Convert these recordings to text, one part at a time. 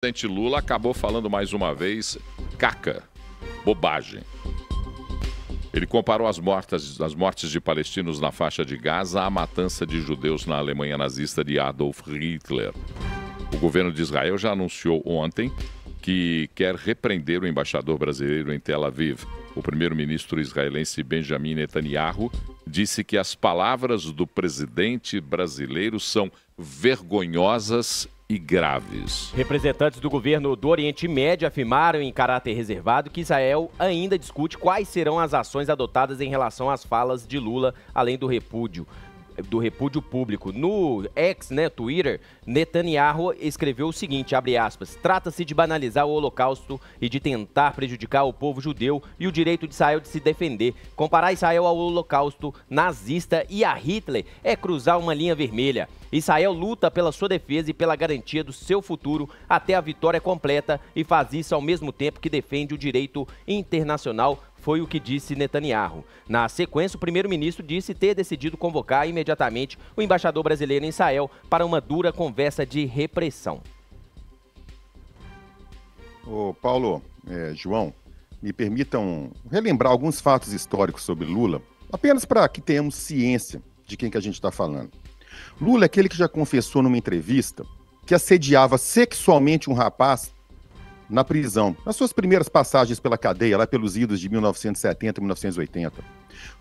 presidente Lula acabou falando mais uma vez caca, bobagem. Ele comparou as mortes de palestinos na faixa de Gaza à matança de judeus na Alemanha nazista de Adolf Hitler. O governo de Israel já anunciou ontem que quer repreender o embaixador brasileiro em Tel Aviv. O primeiro-ministro israelense Benjamin Netanyahu disse que as palavras do presidente brasileiro são vergonhosas e graves. Representantes do governo do Oriente Médio afirmaram em caráter reservado que Israel ainda discute quais serão as ações adotadas em relação às falas de Lula, além do repúdio público. No X, Twitter, Netanyahu escreveu o seguinte, abre aspas, trata-se de banalizar o Holocausto e de tentar prejudicar o povo judeu e o direito de Israel de se defender. Comparar Israel ao Holocausto nazista e a Hitler é cruzar uma linha vermelha. Israel luta pela sua defesa e pela garantia do seu futuro até a vitória completa e faz isso ao mesmo tempo que defende o direito internacional, foi o que disse Netanyahu. Na sequência, o primeiro-ministro disse ter decidido convocar imediatamente o embaixador brasileiro em Israel para uma dura conversa de repressão. Ô Paulo, João, me permitam relembrar alguns fatos históricos sobre Lula, apenas para que tenhamos ciência de quem que a gente está falando. Lula é aquele que já confessou numa entrevista que assediava sexualmente um rapaz na prisão, nas suas primeiras passagens pela cadeia, lá pelos idos de 1970 e 1980.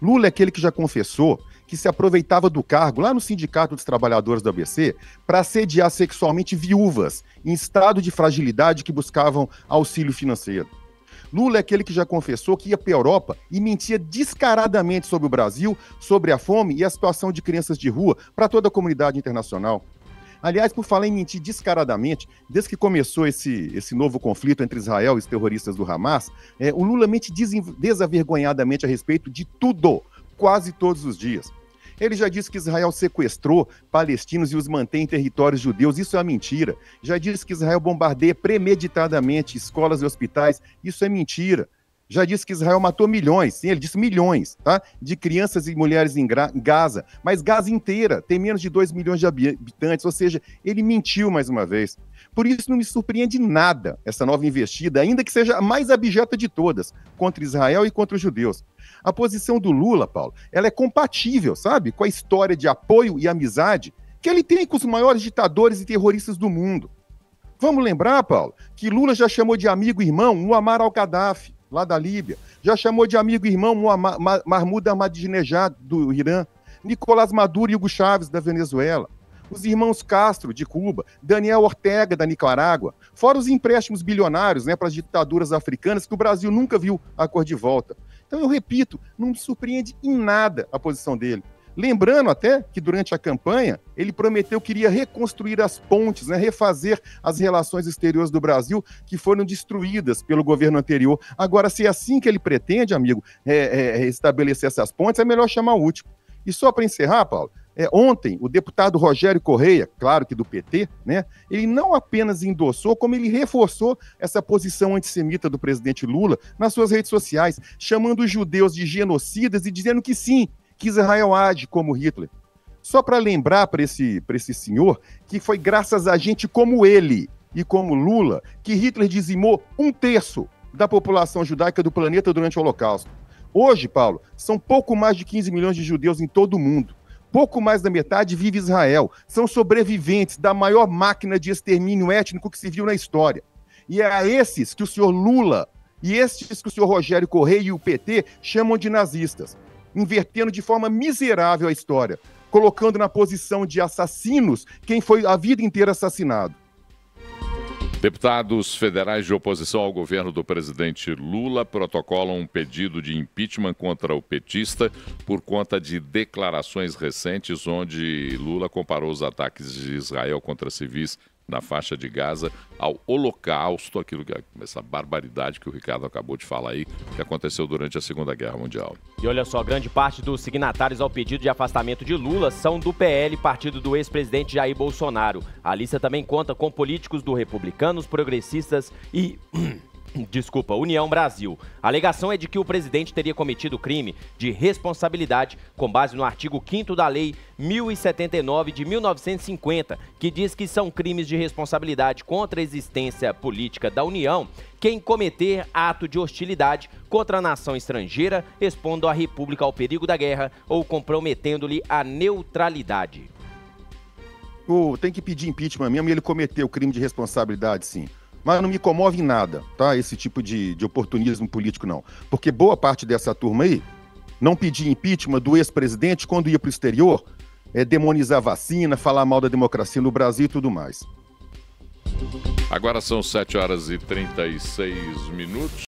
Lula é aquele que já confessou que se aproveitava do cargo, lá no Sindicato dos Trabalhadores do ABC, para assediar sexualmente viúvas em estado de fragilidade que buscavam auxílio financeiro. Lula é aquele que já confessou que ia para a Europa e mentia descaradamente sobre o Brasil, sobre a fome e a situação de crianças de rua para toda a comunidade internacional. Aliás, por falar em mentir descaradamente, desde que começou esse novo conflito entre Israel e os terroristas do Hamas, o Lula mente desavergonhadamente a respeito de tudo, quase todos os dias. Ele já disse que Israel sequestrou palestinos e os mantém em territórios judeus, isso é uma mentira. Já disse que Israel bombardeia premeditadamente escolas e hospitais, isso é mentira. Já disse que Israel matou milhões, sim, ele disse milhões, tá? De crianças e mulheres em Gaza, mas Gaza inteira tem menos de 2 milhões de habitantes, ou seja, ele mentiu mais uma vez. Por isso não me surpreende nada essa nova investida, ainda que seja a mais abjeta de todas, contra Israel e contra os judeus. A posição do Lula, Paulo, ela é compatível, sabe, com a história de apoio e amizade que ele tem com os maiores ditadores e terroristas do mundo. Vamos lembrar, Paulo, que Lula já chamou de amigo e irmão Muammar al-Gaddafi, lá da Líbia, já chamou de amigo e irmão Mahmoud Ahmadinejad, do Irã, Nicolás Maduro e Hugo Chávez, da Venezuela, os irmãos Castro, de Cuba, Daniel Ortega, da Nicarágua, fora os empréstimos bilionários, para as ditaduras africanas que o Brasil nunca viu a cor de volta. Então, eu repito, não me surpreende em nada a posição dele. Lembrando até que durante a campanha ele prometeu que iria reconstruir as pontes, refazer as relações exteriores do Brasil que foram destruídas pelo governo anterior. Agora, se é assim que ele pretende, amigo, restabelecer essas pontes, é melhor chamar o último. E só para encerrar, Paulo, ontem o deputado Rogério Correia, claro que do PT, ele não apenas endossou, como ele reforçou essa posição antissemita do presidente Lula nas suas redes sociais, chamando os judeus de genocidas e dizendo que sim, que Israel age como Hitler. Só para lembrar para esse senhor que foi graças a gente como ele e como Lula que Hitler dizimou 1/3 da população judaica do planeta durante o Holocausto. Hoje, Paulo, são pouco mais de 15 milhões de judeus em todo o mundo. Pouco mais da metade vive em Israel. São sobreviventes da maior máquina de extermínio étnico que se viu na história. E é a esses que o senhor Lula e estes que o senhor Rogério Correia e o PT chamam de nazistas, invertendo de forma miserável a história, colocando na posição de assassinos quem foi a vida inteira assassinado. Deputados federais de oposição ao governo do presidente Lula protocolam um pedido de impeachment contra o petista por conta de declarações recentes onde Lula comparou os ataques de Israel contra civis na faixa de Gaza ao Holocausto, essa barbaridade que o Ricardo acabou de falar aí, que aconteceu durante a Segunda Guerra Mundial. E olha só, grande parte dos signatários ao pedido de afastamento de Lula são do PL, partido do ex-presidente Jair Bolsonaro. A lista também conta com políticos do Republicanos, Progressistas e Desculpa, União Brasil. A alegação é de que o presidente teria cometido crime de responsabilidade com base no artigo 5º da Lei 1079 de 1950, que diz que são crimes de responsabilidade contra a existência política da União quem cometer ato de hostilidade contra a nação estrangeira, expondo a República ao perigo da guerra ou comprometendo-lhe a neutralidade. Tem que pedir impeachment mesmo, e ele cometeu crime de responsabilidade, sim. Mas não me comove em nada, tá? Esse tipo de oportunismo político, não. Porque boa parte dessa turma aí não pedia impeachment do ex-presidente quando ia para o exterior, demonizar vacina, falar mal da democracia no Brasil e tudo mais. Agora são 7h36.